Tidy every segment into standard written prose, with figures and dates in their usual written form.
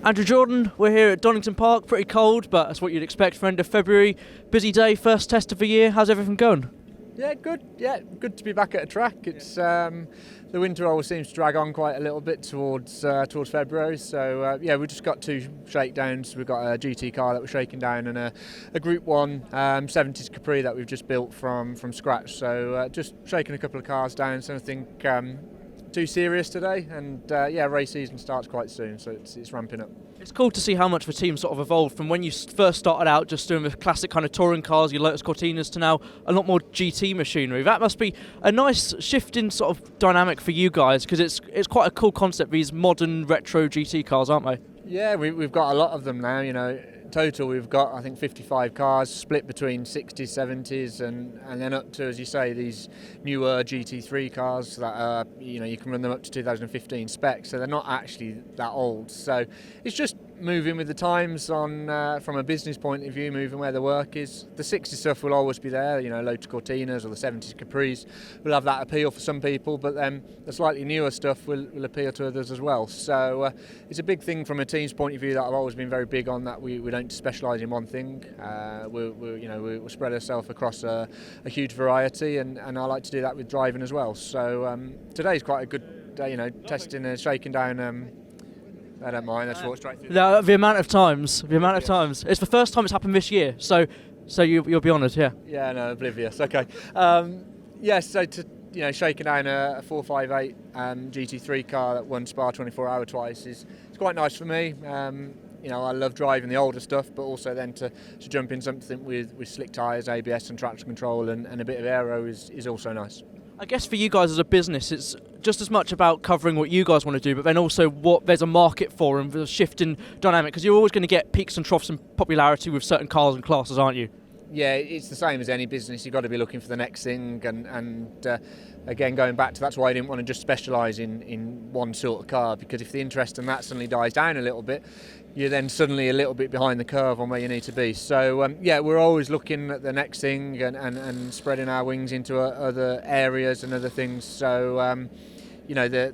Andrew Jordan, we're here at Donington Park, pretty cold, but that's what you'd expect for end of February. Busy day, first test of the year. How's everything going? Yeah, good. Yeah, good to be back at a track. It's the winter always seems to drag on quite a little bit towards February. So yeah, we've just got two shakedowns. We've got a GT car that we're shaking down and a Group 1 70s Capri that we've just built from scratch. So just shaking a couple of cars down. So nothing too serious today. And yeah, race season starts quite soon, so it's ramping up. It's cool to see how much the team sort of evolved from when you first started out just doing the classic kind of touring cars, your Lotus Cortinas, to now a lot more GT machinery. That must be a nice shift in sort of dynamic for you guys, because it's quite a cool concept, these modern retro GT cars, aren't they? Yeah, we've got a lot of them now. You know, total we've got I think 55 cars split between 60s, 70s, and then up to, as you say, these newer GT3 cars that are, you know, you can run them up to 2015 specs, so they're not actually that old. So it's just moving with the times on from a business point of view, moving where the work is. The 60s stuff will always be there, you know, Lotus Cortinas or the 70s Capris will have that appeal for some people, but then the slightly newer stuff will appeal to others as well. So it's a big thing from a team's point of view that I've always been very big on, that we don't specialise in one thing. We'll spread ourselves across a huge variety, and I like to do that with driving as well. So today's quite a good day, you know, testing and shaking down. I don't mind. That's walk straight through. The amount of times. It's the first time it's happened this year, so you'll be honoured, yeah. Yeah, no, oblivious. Okay. Yes, so shaking down a 458 GT3 car that won Spa 24 Hour twice is quite nice for me. You know, I love driving the older stuff, but also then to jump in something with slick tyres, ABS and traction control and a bit of aero is also nice. I guess for you guys as a business, it's just as much about covering what you guys want to do, but then also what there's a market for and the shift in dynamic, because you're always going to get peaks and troughs in popularity with certain cars and classes, aren't you? Yeah, it's the same as any business. You've got to be looking for the next thing, and again, going back to that's why I didn't want to just specialise in one sort of car, because if the interest in that suddenly dies down a little bit, you're then suddenly a little bit behind the curve on where you need to be. So yeah, we're always looking at the next thing and spreading our wings into other areas and other things. So you know,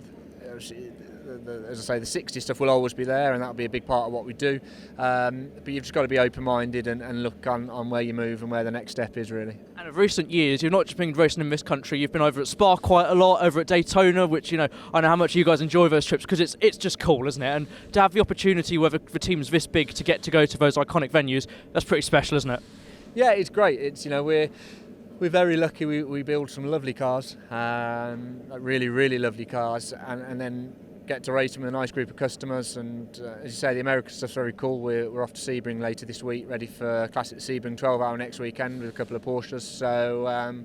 as I say, the 60 stuff will always be there, and that'll be a big part of what we do. But you've just got to be open-minded and look on where you move and where the next step is, really. And in recent years, you've not just been racing in this country, you've been over at Spa quite a lot, over at Daytona, which, you know, I know how much you guys enjoy those trips, because it's just cool, isn't it? And to have the opportunity, whether the team's this big, to go to those iconic venues, that's pretty special, isn't it? Yeah, it's great. It's, you know, we're very lucky. We build some lovely cars, really, really lovely cars, and then get to race them with a nice group of customers. And as you say, the American stuff's very cool. We're off to Sebring later this week, ready for Classic Sebring 12 Hour next weekend with a couple of Porsches. So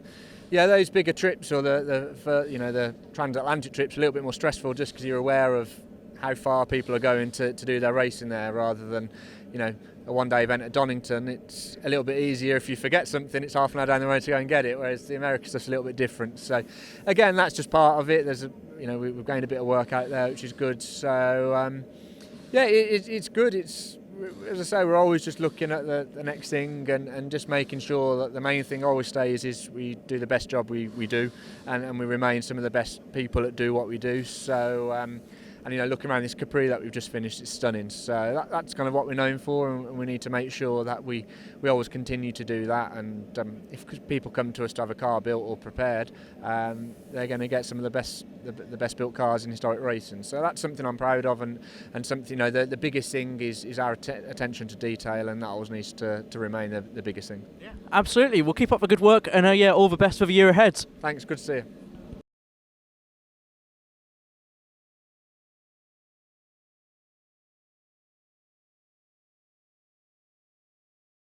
yeah, those bigger trips, or the transatlantic trips, are a little bit more stressful, just because you're aware of how far people are going to do their racing there, rather than, you know, a one-day event at Donington. It's a little bit easier. If you forget something, it's half an hour down the road to go and get it, whereas the American stuff's a little bit different. So again, that's just part of it. We've gained a bit of work out there, which is good. So yeah, it's good. It's, as I say, we're always just looking at the next thing and just making sure that the main thing always stays is we do the best job we do, and we remain some of the best people that do what we do. So and, you know, looking around this Capri that we've just finished, it's stunning. So that's kind of what we're known for, and we need to make sure that we always continue to do that. And if people come to us to have a car built or prepared, they're going to get some of the best built cars in historic racing. So that's something I'm proud of, and something, you know, the biggest thing is our attention to detail, and that always needs to remain the biggest thing. Yeah, absolutely. We'll keep up the good work, and yeah, all the best for the year ahead. Thanks, good to see you.